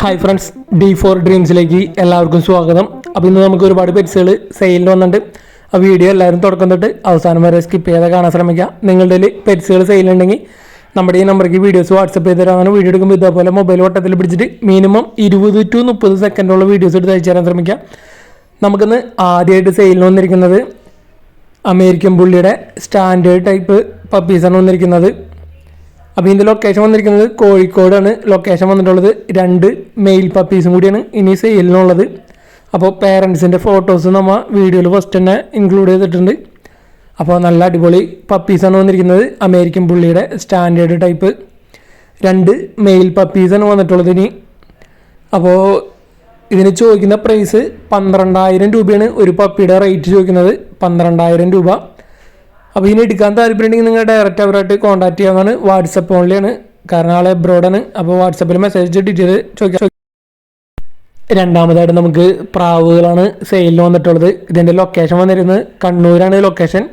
Hi friends, D4 ഡ്രീംസിലേക്ക് എല്ലാവർക്കും സ്വാഗതം. അപ്പോൾ ഇന്ന് നമുക്ക് ഒരുപാട് പെറ്റ്സുകൾ സെയിലിന് വന്നിട്ടുണ്ട്. ആ വീഡിയോ എല്ലാവരും തുടക്കം തൊട്ട് അവസാനം വരെ സ്കിപ്പ് ചെയ്ത് കാണാൻ ശ്രമിക്കുക. നിങ്ങളുടെ പെറ്റ്സുകൾ സെയിലുണ്ടെങ്കിൽ നമ്മുടെ ഈ നമ്പർക്ക് വീഡിയോസ് വാട്സപ്പ് ചെയ്ത് തരാം. അങ്ങനെ വീഡിയോ എടുക്കുമ്പോൾ ഇതേപോലെ മൊബൈൽ വട്ടത്തിൽ പിടിച്ചിട്ട് മിനിമം 20 to 30 സെക്കൻഡുള്ള വീഡിയോസ് എടുത്ത് അയച്ചു തരാൻ ശ്രമിക്കുക. നമുക്കിന്ന് ആദ്യമായിട്ട് സെയിലിന് വന്നിരിക്കുന്നത് അമേരിക്കൻ ബുള്ളിയുടെ സ്റ്റാൻഡേർഡ് ടൈപ്പ് പപ്പീസാണ് വന്നിരിക്കുന്നത്. അപ്പോൾ ഇതിൻ്റെ ലൊക്കേഷൻ വന്നിരിക്കുന്നത് കോഴിക്കോടാണ്. ലൊക്കേഷൻ വന്നിട്ടുള്ളത് 2 മെയിൽ പപ്പീസും കൂടിയാണ് ഇനി സെയിലിനുള്ളത്. അപ്പോൾ പേരൻസിൻ്റെ ഫോട്ടോസ് നമ്മൾ വീഡിയോയിൽ ഫസ്റ്റ് തന്നെ ഇൻക്ലൂഡ് ചെയ്തിട്ടുണ്ട്. അപ്പോൾ നല്ല അടിപൊളി പപ്പീസാണ് വന്നിരിക്കുന്നത്. അമേരിക്കൻ ബുള്ളിയുടെ സ്റ്റാൻഡേർഡ് ടൈപ്പ് 2 മെയിൽ പപ്പീസാണ് വന്നിട്ടുള്ളത് ഇനി. അപ്പോൾ ഇതിന് ചോദിക്കുന്ന പ്രൈസ് 12,000 രൂപയാണ് ഒരു പപ്പിയുടെ റേറ്റ് ചോദിക്കുന്നത്, 12,000 രൂപ. അപ്പോൾ ഇതിന് എടുക്കാൻ താല്പര്യമുണ്ടെങ്കിൽ നിങ്ങൾ ഡയറക്റ്റ് അവരായിട്ട് കോൺടാക്ട് ചെയ്യാവുന്നതാണ്. വാട്സപ്പ് ഓൺലിയാണ്, കാരണം ആളെ എബ്രോഡാണ്. അപ്പോൾ വാട്സപ്പിൽ മെസ്സേജ് ഡീറ്റെയിൽ ചോദിക്കാം. രണ്ടാമതായിട്ട് നമുക്ക് പ്രാവുകളാണ് സെയിലിന് വന്നിട്ടുള്ളത്. ഇതിൻ്റെ ലൊക്കേഷൻ വന്നിരുന്നത് കണ്ണൂരാണ് ലൊക്കേഷൻ.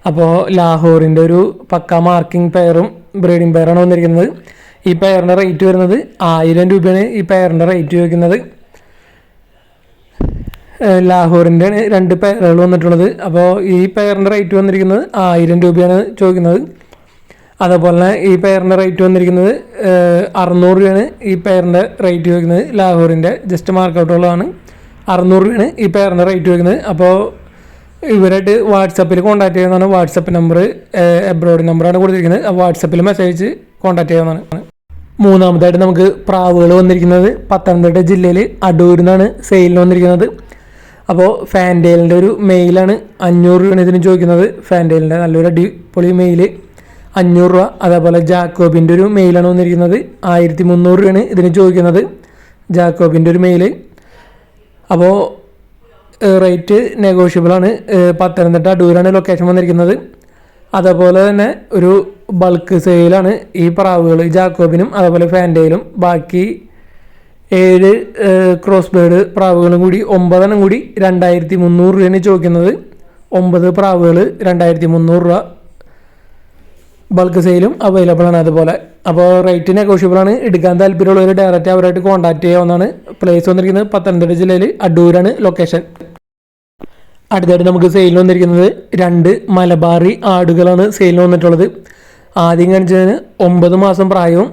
അപ്പോൾ ലാഹോറിൻ്റെ ഒരു പക്ക മാർക്കിംഗ് പെയറും ബ്രീഡിംഗ് പെയറാണ് വന്നിരിക്കുന്നത്. ഈ പെയറിൻ്റെ റേറ്റ് വരുന്നത് 1000 രൂപയാണ് ഈ പെയറിൻ്റെ റേറ്റ് ചോദിക്കുന്നത്. ലാഹോറിൻ്റെ 2 പെയറുകൾ വന്നിട്ടുള്ളത്. അപ്പോൾ ഈ പെയറിൻ്റെ റേറ്റ് വന്നിരിക്കുന്നത് 1000 രൂപയാണ് ചോദിക്കുന്നത്. അതുപോലെ തന്നെ ഈ പെയറിൻ്റെ റേറ്റ് വന്നിരിക്കുന്നത് 600 രൂപയാണ് ഈ പെയറിൻ്റെ റേറ്റ് ചോദിക്കുന്നത്. ലാഹോറിൻ്റെ ജസ്റ്റ് മാർക്കൗട്ടുള്ളതാണ്. 600 രൂപയാണ് ഈ പെയറിൻ്റെ റേറ്റ് ചോദിക്കുന്നത്. അപ്പോൾ ഇവരായിട്ട് വാട്സപ്പിൽ കോൺടാക്ട് ചെയ്യുന്നതാണ്. വാട്സപ്പ് നമ്പർ എബ്രോഡ് നമ്പറാണ് കൊടുത്തിരിക്കുന്നത്. അപ്പോൾ വാട്സപ്പിൽ മെസ്സേജ് കോൺടാക്ട് ചെയ്യാവുന്നതാണ്. മൂന്നാമതായിട്ട് നമുക്ക് പ്രാവുകൾ വന്നിരിക്കുന്നത് പത്തനംതിട്ട ജില്ലയിൽ അടൂരിൽ നിന്നാണ് സെയിലിന് വന്നിരിക്കുന്നത്. അപ്പോൾ ഫാൻഡെയിലിൻ്റെ ഒരു മെയിലാണ് 500 രൂപയാണ് ഇതിന് ചോദിക്കുന്നത്. ഫാൻഡെയിലിൻ്റെ നല്ലൊരു അടിപൊളി മെയിൽ 500 രൂപ. അതേപോലെ ജാക്കോബിൻ്റെ ഒരു മെയിലാണ് വന്നിരിക്കുന്നത് 1300 രൂപയാണ് ഇതിന് ചോദിക്കുന്നത്, ജാക്കോബിൻ്റെ ഒരു മെയിൽ. അപ്പോൾ റേറ്റ് നെഗോഷ്യബിളാണ്. പത്തനംതിട്ട അടൂരാണ് ലൊക്കേഷൻ വന്നിരിക്കുന്നത്. അതേപോലെ തന്നെ ഒരു ബൾക്ക് സെയിലാണ് ഈ പ്രാവുകൾ, ജാക്കോബിനും അതേപോലെ ഫാൻഡെയിലും. ബാക്കി 7 ക്രോസ് ബേർഡ് പ്രാവുകളും കൂടി 9 കൂടി 2300 രൂപയാണ് ചോദിക്കുന്നത്. 9 പ്രാവുകൾ 2300 രൂപ. ബൾക്ക് സെയിലും അവൈലബിൾ ആണ് അതുപോലെ. അപ്പോൾ റേറ്റ് നെഗോഷ്യബിളാണ്. എടുക്കാൻ താല്പര്യമുള്ളവർ ഡയറക്റ്റ് അവരായിട്ട് കോൺടാക്ട് ചെയ്യാവുന്നതാണ്. പ്ലേസ് വന്നിരിക്കുന്നത് പത്തനംതിട്ട ജില്ലയിൽ അടൂരാണ് ലൊക്കേഷൻ. അടുത്തായിട്ട് നമുക്ക് സെയിലിന് വന്നിരിക്കുന്നത് 2 മലബാറി ആടുകളാണ് സെയിലിന് വന്നിട്ടുള്ളത്. ആദ്യം കാണിച്ചതിന് 9 മാസം പ്രായവും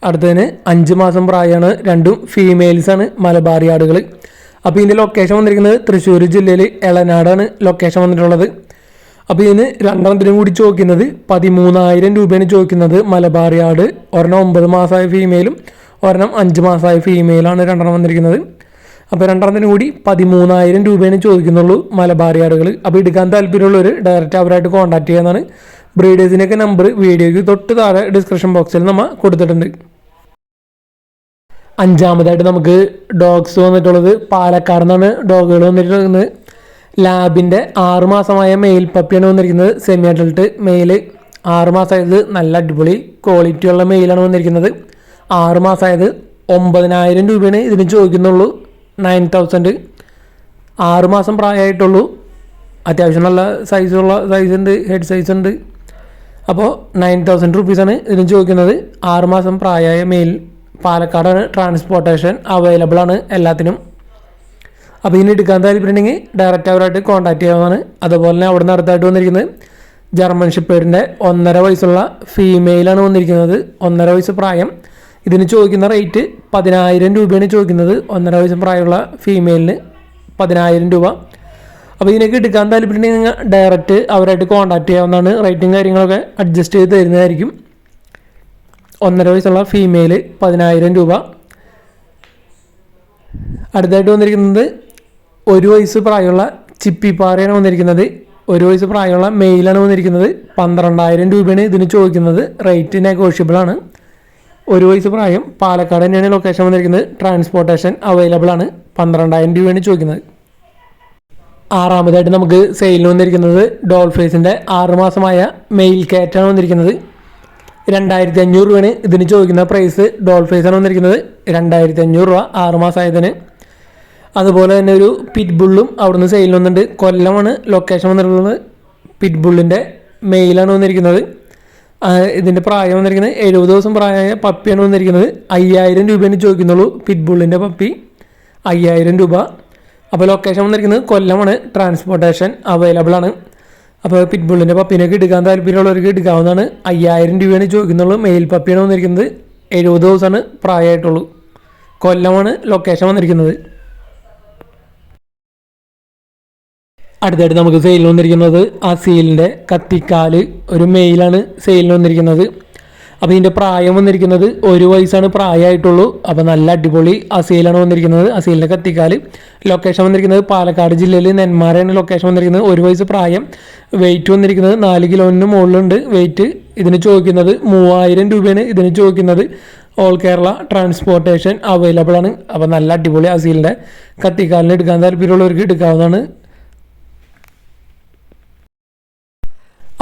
അടുത്തതിന് 5 മാസം പ്രായമാണ്. 2 ഫീമെയിൽസാണ് മലബാറി ആടുകൾ. അപ്പോൾ ഇതിൻ്റെ ലൊക്കേഷൻ വന്നിരിക്കുന്നത് തൃശ്ശൂർ ജില്ലയിൽ എളനാടാണ് ലൊക്കേഷൻ വന്നിട്ടുള്ളത്. അപ്പോൾ ഇതിന് രണ്ടെണ്ണത്തിനും കൂടി ചോദിക്കുന്നത് 13,000 രൂപയാണ് ചോദിക്കുന്നത്. മലബാറി ആട് ഒരെണ്ണം 9 മാസമായ ഫീമെയിലും ഒരെണ്ണം 5 മാസമായ ഫീമെയിലാണ് രണ്ടെണ്ണം വന്നിരിക്കുന്നത്. അപ്പോൾ രണ്ടെണ്ണത്തിന് കൂടി 13,000 രൂപയാണ് ചോദിക്കുന്നുള്ളൂ മലബാറി ആടുകൾ. അപ്പോൾ എടുക്കാൻ താല്പര്യമുള്ളവർ ഡയറക്റ്റ് അവരായിട്ട് കോൺടാക്ട് ചെയ്യാനാണ്. ബ്രീഡേഴ്സിൻ്റെയൊക്കെ നമ്പർ വീഡിയോയ്ക്ക് തൊട്ട് താഴെ ഡിസ്ക്രിപ്ഷൻ ബോക്സിൽ നമ്മൾ കൊടുത്തിട്ടുണ്ട്. അഞ്ചാമതായിട്ട് നമുക്ക് ഡോഗ്സ് വന്നിട്ടുള്ളത് പാലക്കാട് നിന്നാണ് ഡോഗുകൾ വന്നിട്ടുള്ളത്. ലാബിൻ്റെ 6 മാസമായ മെയിൽ പപ്പിയാണ് വന്നിരിക്കുന്നത്. സെമി അഡൾട്ട് മെയിൽ 6 മാസമായത് നല്ല അടിപൊളി ക്വാളിറ്റിയുള്ള മെയിലാണ് വന്നിരിക്കുന്നത്. 6 മാസമായത് 9,000 രൂപയാണ് ഇതിന് ചോദിക്കുന്നുള്ളൂ. 9,000. 6 മാസം പ്രായമായിട്ടുള്ളൂ. അത്യാവശ്യം നല്ല സൈസ് ഉണ്ട്, ഹെഡ് സൈസ് ഉണ്ട്. അപ്പോൾ 9,000 റുപ്പീസാണ് ഇതിന് ചോദിക്കുന്നത്. 6 മാസം പ്രായമായ മെയിൽ. പാലക്കാടാണ്. ട്രാൻസ്പോർട്ടേഷൻ അവൈലബിൾ ആണ് എല്ലാത്തിനും. അപ്പോൾ ഇതിന് എടുക്കാൻ താല്പര്യമുണ്ടെങ്കിൽ ഡയറക്റ്റ് അവരായിട്ട് കോൺടാക്ട് ചെയ്യാവുന്നതാണ്. അതുപോലെ തന്നെ അവിടെ നിന്ന് അടുത്തായിട്ട് വന്നിരിക്കുന്നത് ജർമ്മൻ ഷെപ്പേർഡിൻ്റെ 1.5 വയസ്സുള്ള ഫീമെയിലാണ് വന്നിരിക്കുന്നത്. 1.5 വയസ്സ് പ്രായം. ഇതിന് ചോദിക്കുന്ന റേറ്റ് 10,000 രൂപയാണ് ചോദിക്കുന്നത്. 1.5 വയസ്സ് പ്രായമുള്ള ഫീമെയിലിന് 10,000 രൂപ. അപ്പോൾ ഇതിനൊക്കെ എടുക്കാൻ താല്പര്യമുണ്ടെങ്കിൽ നിങ്ങൾ ഡയറക്റ്റ് അവരായിട്ട് കോൺടാക്ട് ചെയ്യാവുന്നതാണ്. റേറ്റും കാര്യങ്ങളൊക്കെ അഡ്ജസ്റ്റ് ചെയ്ത് തരുന്നതായിരിക്കും. 1.5 വയസ്സുള്ള ഫീമെയിൽ 10,000 രൂപ. അടുത്തായിട്ട് വന്നിരിക്കുന്നത് 1 വയസ്സ് പ്രായമുള്ള ചിപ്പിപ്പാറയാണ് വന്നിരിക്കുന്നത്. 1 വയസ്സ് പ്രായമുള്ള മെയിലാണ് വന്നിരിക്കുന്നത്. 12,000 രൂപയാണ് ഇതിന് ചോദിക്കുന്നത്. റേറ്റ് നെഗോഷ്യബിളാണ്. 1 വയസ്സ് പ്രായം. പാലക്കാട് തന്നെയാണ് ലൊക്കേഷൻ വന്നിരിക്കുന്നത്. ട്രാൻസ്പോർട്ടേഷൻ അവൈലബിൾ ആണ്. 12,000 രൂപയാണ് ചോദിക്കുന്നത്. ആറാമതായിട്ട് നമുക്ക് സെയിലിന് വന്നിരിക്കുന്നത് ഡോൾഫേസിൻ്റെ 6 മാസമായ മെയിൽ കാറ്റാണ് വന്നിരിക്കുന്നത്. 2,500 രൂപയാണ് ഇതിന് ചോദിക്കുന്ന പ്രൈസ്. ഡോൾഫേസാണ് വന്നിരിക്കുന്നത്. 2,500 രൂപ 6 മാസമായതിന്. അതുപോലെ തന്നെ ഒരു പിറ്റ് ബുള്ളും അവിടുന്ന് സെയിലിന് വന്നിട്ടുണ്ട്. കൊല്ലമാണ് ലൊക്കേഷൻ വന്നിട്ടുള്ളത്. പിറ്റ് ബുള്ളിൻ്റെ മെയിലാണ് വന്നിരിക്കുന്നത്. ഇതിൻ്റെ പ്രായം വന്നിരിക്കുന്നത് 70 ദിവസം പ്രായമായ പപ്പിയാണ് വന്നിരിക്കുന്നത്. 5000 രൂപയാണ് ചോദിക്കുന്നുള്ളൂ. പിറ്റ്ബുള്ളിൻ്റെ പപ്പി 5000 രൂപ. അപ്പോൾ ലൊക്കേഷൻ വന്നിരിക്കുന്നത് കൊല്ലമാണ്. ട്രാൻസ്പോർട്ടേഷൻ അവൈലബിൾ ആണ്. അപ്പോൾ പിറ്റ്ബുള്ളിൻ്റെ പപ്പീനൊക്കെ എടുക്കാൻ താല്പര്യമുള്ളവർക്ക് എടുക്കാവുന്നതാണ്. 5000 രൂപയാണ് ചോദിക്കുന്നുള്ളൂ. മെയിൽ പപ്പിയാണ് വന്നിരിക്കുന്നത്. 70 ദിവസമാണ് പ്രായമായിട്ടുള്ളൂ. കൊല്ലമാണ് ലൊക്കേഷൻ വന്നിരിക്കുന്നത്. അടുത്തായിട്ട് നമുക്ക് സെയിലിന് വന്നിരിക്കുന്നത് അസീലിൻ്റെ കത്തിക്കാല് ഒരു മെയിലാണ് സെയിലിന് വന്നിരിക്കുന്നത്. അപ്പോൾ ഇതിൻ്റെ പ്രായം വന്നിരിക്കുന്നത് 1 വയസ്സാണ് പ്രായമായിട്ടുള്ളൂ. അപ്പോൾ നല്ല അടിപൊളി അസീലാണ് വന്നിരിക്കുന്നത്. അസീലിൻ്റെ കത്തിക്കാല്. ലൊക്കേഷൻ വന്നിരിക്കുന്നത് പാലക്കാട് ജില്ലയിൽ നെന്മാറയാണ് ലൊക്കേഷൻ വന്നിരിക്കുന്നത്. 1 വയസ്സ് പ്രായം. വെയിറ്റ് വന്നിരിക്കുന്നത് 4 കിലോന് മുകളിലുണ്ട് വെയിറ്റ്. ഇതിന് ചോദിക്കുന്നത് 3000 രൂപയാണ് ഇതിന് ചോദിക്കുന്നത്. ഓൾ കേരള ട്രാൻസ്പോർട്ടേഷൻ അവൈലബിൾ ആണ്. അപ്പോൾ നല്ല അടിപൊളി അസീലിൻ്റെ കത്തിക്കാലിന് എടുക്കാൻ താല്പര്യമുള്ളവർക്ക് എടുക്കാവുന്നതാണ്.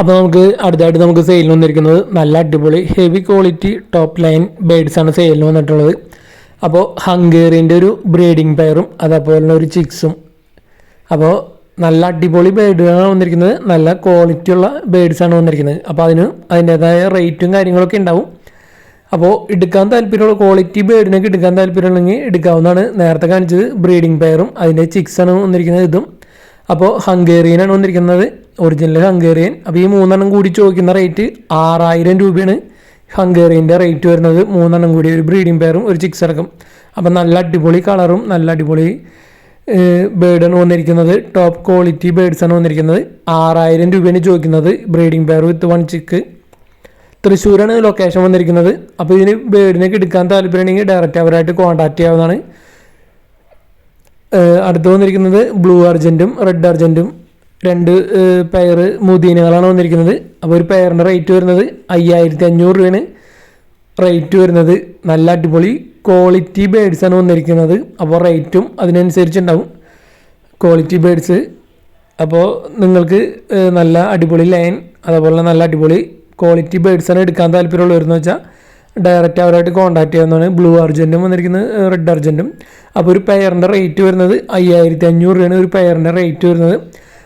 അപ്പോൾ അടുത്തായിട്ട് നമുക്ക് സെയിലിന് വന്നിരിക്കുന്നത് നല്ല അടിപൊളി ഹെവി ക്വാളിറ്റി ടോപ്പ് ലൈൻ ബേഡ്സാണ് സെയിലിന് വന്നിട്ടുള്ളത്. അപ്പോൾ ഹംഗേറിയൻ്റെ ഒരു ബ്രീഡിംഗ് പെയറും അതേപോലെ തന്നെ ഒരു ചിക്സും. അപ്പോൾ നല്ല അടിപൊളി ബേഡുകളാണ് വന്നിരിക്കുന്നത്. നല്ല ക്വാളിറ്റി ഉള്ള ബേഡ്സാണ് വന്നിരിക്കുന്നത്. അപ്പോൾ അതിൻ്റേതായ റേറ്റും കാര്യങ്ങളൊക്കെ ഉണ്ടാവും. അപ്പോൾ എടുക്കാൻ താല്പര്യമുള്ള ക്വാളിറ്റി ബേഡിനൊക്കെ എടുക്കാൻ താല്പര്യമുണ്ടെങ്കിൽ എടുക്കാവുന്നതാണ്. നേരത്തെ കാണിച്ചത് ബ്രീഡിംഗ് പെയറും അതിൻ്റെ ചിക്സാണ് വന്നിരിക്കുന്നത്. ഇതും അപ്പോൾ ഹംഗേറിയനാണ് വന്നിരിക്കുന്നത്. Original Hungarian. അപ്പോൾ ഈ 3 കൂടി ചോദിക്കുന്ന റേറ്റ് 6000 രൂപയാണ് ഹംഗേറിയൻ്റെ റേറ്റ് വരുന്നത്. 3 കൂടി ഒരു ബ്രീഡിംഗ് പെയറും ഒരു ചിക്സ് അടക്കം. അപ്പോൾ നല്ല അടിപൊളി കളറും നല്ല അടിപൊളി ബേഡാണ് വന്നിരിക്കുന്നത്. ടോപ്പ് ക്വാളിറ്റി ബേഡ്സാണ് വന്നിരിക്കുന്നത്. 6000 രൂപയാണ് ചോദിക്കുന്നത്. Breeding pair with 1 chick. തൃശ്ശൂരാണ് ലൊക്കേഷൻ വന്നിരിക്കുന്നത്. അപ്പോൾ ഇതിന് ബേഡിനൊക്കെ എടുക്കാൻ താല്പര്യമുണ്ടെങ്കിൽ ഡയറക്റ്റ് അവരായിട്ട് കോൺടാക്ട് ചെയ്യാവുന്നതാണ്. അടുത്ത് വന്നിരിക്കുന്നത് ബ്ലൂ അർജൻറ്റും റെഡ് അർജൻറ്റും 2 പെയർ മുദീനകളാണ് വന്നിരിക്കുന്നത്. അപ്പോൾ ഒരു പെയറിൻ്റെ റേറ്റ് വരുന്നത് 5500 രൂപയാണ് റേറ്റ് വരുന്നത്. നല്ല അടിപൊളി ക്വാളിറ്റി ബേഡ്സാണ് വന്നിരിക്കുന്നത്. അപ്പോൾ റേറ്റും അതിനനുസരിച്ചുണ്ടാവും ക്വാളിറ്റി ബേഡ്സ്. അപ്പോൾ നിങ്ങൾക്ക് നല്ല അടിപൊളി ലൈൻ അതേപോലെ നല്ല അടിപൊളി ക്വാളിറ്റി ബേഡ്സാണ് എടുക്കാൻ താല്പര്യമുള്ളവരെന്ന് വെച്ചാൽ ഡയറക്റ്റ് അവരായിട്ട് കോൺടാക്ട് ചെയ്യാവുന്നതാണ്. ബ്ലൂ അർജൻറ്റും വന്നിരിക്കുന്നത് റെഡ് അർജൻറ്റും. അപ്പോൾ ഒരു പെയറിൻ്റെ റേറ്റ് വരുന്നത് 5500 രൂപയാണ് ഒരു പെയറിൻ്റെ റേറ്റ് വരുന്നത്.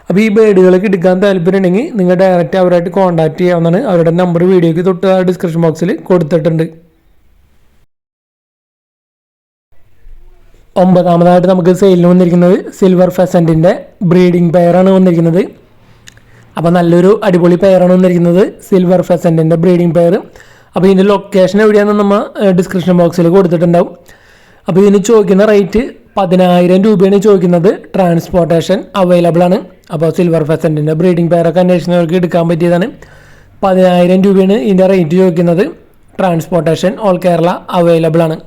അപ്പോൾ ഈ ബേഡുകളൊക്കെ എടുക്കാൻ താല്പര്യം ഉണ്ടെങ്കിൽ നിങ്ങൾ ഡയറക്റ്റ് അവരായിട്ട് കോൺടാക്ട് ചെയ്യാവുന്നതാണ്. അവരുടെ നമ്പർ വീഡിയോയ്ക്ക് തൊട്ട് ഡിസ്ക്രിപ്ഷൻ ബോക്സിൽ കൊടുത്തിട്ടുണ്ട്. 9ാമതായിട്ട് നമുക്ക് സെയിലിന് വന്നിരിക്കുന്നത് സിൽവർ ഫെസൻറ്റിൻ്റെ ബ്രീഡിംഗ് പെയറാണ് വന്നിരിക്കുന്നത്. അപ്പോൾ നല്ലൊരു അടിപൊളി പെയറാണ് വന്നിരിക്കുന്നത് സിൽവർ ഫെസൻറ്റിൻ്റെ ബ്രീഡിംഗ് പെയർ. അപ്പോൾ ഇതിൻ്റെ ലൊക്കേഷൻ എവിടെയാണെന്ന് നമ്മൾ ഡിസ്ക്രിപ്ഷൻ ബോക്സിൽ കൊടുത്തിട്ടുണ്ടാവും. അപ്പോൾ ഇതിന് ചോദിക്കുന്ന റേറ്റ് 10000 രൂപയാണ് ചോദിക്കുന്നത്. ട്രാൻസ്പോർട്ടേഷൻ അവൈലബിൾ ആണ്. അപ്പോൾ സിൽവർ ഫെസൻറ്റിൻ്റെ ബ്രീഡിംഗ് പെയറൊക്കെ അന്വേഷിക്കുന്നവർക്ക് എടുക്കാൻ പറ്റിയതാണ്. 10000 രൂപയാണ് ഇതിൻ്റെ റേറ്റ് ചോദിക്കുന്നത്. ട്രാൻസ്പോർട്ടേഷൻ ഓൾ കേരള അവൈലബിൾ ആണ്.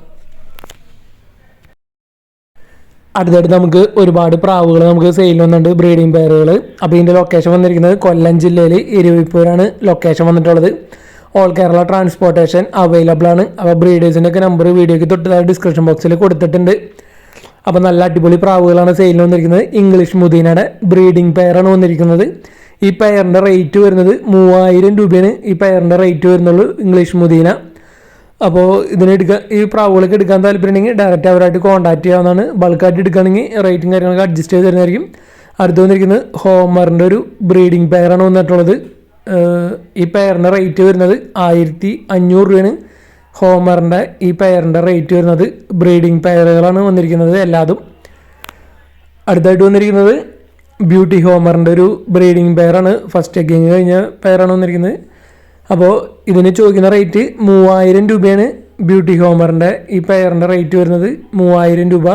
അടുത്തായിട്ട് നമുക്ക് ഒരുപാട് പ്രാവുകൾ നമുക്ക് സെയിൽ വന്നിട്ടുണ്ട് ബ്രീഡിംഗ് പെയറുകൾ. അപ്പോൾ ഇതിൻ്റെ ലൊക്കേഷൻ വന്നിരിക്കുന്നത് കൊല്ലം ജില്ലയിൽ ഇരുവിപ്പൂരാണ് ലൊക്കേഷൻ വന്നിട്ടുള്ളത്. ഓൾ കേരള ട്രാൻസ്പോർട്ടേഷൻ അവൈലബിൾ ആണ്. അപ്പോൾ ബ്രീഡേഴ്സിൻ്റെ ഒക്കെ നമ്പർ വീഡിയോയ്ക്ക് തൊട്ട് ഡിസ്ക്രിപ്ഷൻ ബോക്സിൽ കൊടുത്തിട്ടുണ്ട്. അപ്പോൾ നല്ല അടിപൊളി പ്രാവുകളാണ് സെയിലിന് വന്നിരിക്കുന്നത്. ഇംഗ്ലീഷ് മുദീനയുടെ ബ്രീഡിംഗ് പെയറാണ് വന്നിരിക്കുന്നത്. ഈ പെയറിൻ്റെ റേറ്റ് വരുന്നത് 3000 രൂപയാണ് ഈ പെയറിൻ്റെ റേറ്റ് വരുന്നുള്ളൂ ഇംഗ്ലീഷ് മുദീന. അപ്പോൾ ഈ പ്രാവുകളൊക്കെ എടുക്കാൻ താല്പര്യമുണ്ടെങ്കിൽ ഡയറക്റ്റ് അവരായിട്ട് കോൺടാക്ട് ചെയ്യാവുന്നതാണ്. ബൾക്കായിട്ട് എടുക്കുകയാണെങ്കിൽ റേറ്റും കാര്യങ്ങളൊക്കെ അഡ്ജസ്റ്റ് ചെയ്ത് തരുന്നതായിരിക്കും. അടുത്ത് വന്നിരിക്കുന്നത് ഹോമറിൻ്റെ ഒരു ബ്രീഡിംഗ് പെയറാണ് വന്നിട്ടുള്ളത്. ഈ പെയറിൻ്റെ റേറ്റ് വരുന്നത് 1500 രൂപയാണ് ഹോമറിൻ്റെ ഈ പെയറിൻ്റെ റേറ്റ് വരുന്നത്. ബ്രീഡിംഗ് പെയറുകളാണ് വന്നിരിക്കുന്നത് എല്ലാതും. അടുത്തായിട്ട് വന്നിരിക്കുന്നത് ബ്യൂട്ടി ഹോമറിൻ്റെ ഒരു ബ്രീഡിംഗ് പെയറാണ്. ഫസ്റ്റ് എഗ്ഗിങ് കഴിഞ്ഞ പെയറാണ് വന്നിരിക്കുന്നത്. അപ്പോൾ ഇതിന് ചോദിക്കുന്ന റേറ്റ് 3000 രൂപയാണ് ബ്യൂട്ടി ഹോമറിൻ്റെ ഈ പെയറിൻ്റെ റേറ്റ് വരുന്നത് 3000 രൂപ.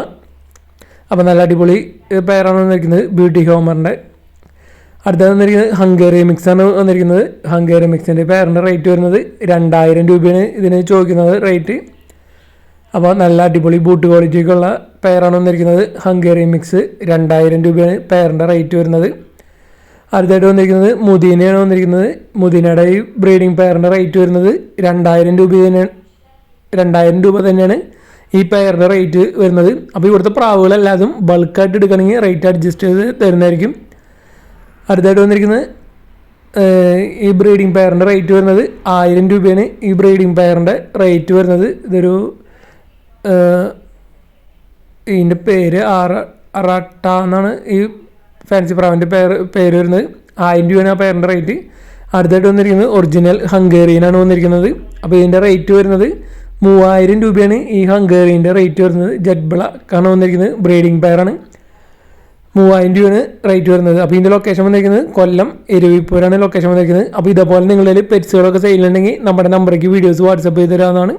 അപ്പോൾ നല്ല അടിപൊളി പെയറാണ് വന്നിരിക്കുന്നത് ബ്യൂട്ടി ഹോമറിൻ്റെ. അടുത്തത് വന്നിരിക്കുന്നത് ഹംഗേറിയൻ മിക്സാണ് വന്നിരിക്കുന്നത്. ഹംഗേറിയൻ മിക്സിൻ്റെ പെയറിൻ്റെ റേറ്റ് വരുന്നത് 2000 രൂപയാണ് ഇതിന് ചോദിക്കുന്നത് റേറ്റ്. അപ്പോൾ നല്ല അടിപൊളി ബൂട്ട് ക്വാളിറ്റിയൊക്കെയുള്ള പെയറാണ് വന്നിരിക്കുന്നത്. ഹംഗേറിയൻ മിക്സ് 2000 രൂപയാണ് പെയറിൻ്റെ റേറ്റ് വരുന്നത്. അടുത്തായിട്ട് വന്നിരിക്കുന്നത് മുദീനയാണ് വന്നിരിക്കുന്നത്. മുദീനയുടെ ഈ ബ്രീഡിംഗ് പെയറിൻ്റെ റേറ്റ് വരുന്നത് 2000 രൂപ തന്നെയാണ് ഈ പെയറിൻ്റെ റേറ്റ് വരുന്നത്. അപ്പോൾ ഇവിടുത്തെ പ്രാവുകളെല്ലാതും ബൾക്കായിട്ട് എടുക്കണമെങ്കിൽ റേറ്റ് അഡ്ജസ്റ്റ് ചെയ്ത് തരുന്നതായിരിക്കും. അടുത്തായിട്ട് വന്നിരിക്കുന്നത് ഈ ബ്രീഡിംഗ് പെയറിൻ്റെ റേറ്റ് വരുന്നത് 1000 രൂപയാണ് ഈ ബ്രീഡിംഗ് പെയറിൻ്റെ റേറ്റ് വരുന്നത്. ഇതൊരു ഇതിൻ്റെ പേര് അറാട്ട എന്നാണ് ഈ ഫാൻസി പ്രാവിൻ്റെ പേര് വരുന്നത്. 1000 രൂപയാണ് ആ പെയറിൻ്റെ റേറ്റ്. അടുത്തായിട്ട് വന്നിരിക്കുന്നത് ഒറിജിനൽ ഹംഗേറിയനാണ് വന്നിരിക്കുന്നത്. അപ്പോൾ ഇതിൻ്റെ റേറ്റ് വരുന്നത് 3000 രൂപയാണ് ഈ ഹംഗേറിയൻ്റെ റേറ്റ് വരുന്നത്. ജെറ്റ് ബ്ലാക്കാണ് വന്നിരിക്കുന്നത്, ബ്രീഡിംഗ് പെയറാണ്. 3000 രൂപയാണ് റേറ്റ് വരുന്നത്. അപ്പോൾ ഇതിൻ്റെ ലൊക്കേഷൻ വന്നിരിക്കുന്നത് കൊല്ലം എരുവിപ്പൂരാണ് ലൊക്കേഷൻ വന്നിരിക്കുന്നത്. അപ്പോൾ ഇതേപോലെ നിങ്ങളിൽ പെറ്റ്സുകളൊക്കെ സെയിലുണ്ടെങ്കിൽ നമ്മുടെ നമ്പറേക്ക് വീഡിയോസ് വാട്സപ്പ് ചെയ്ത് തരാവുന്നതാണ്.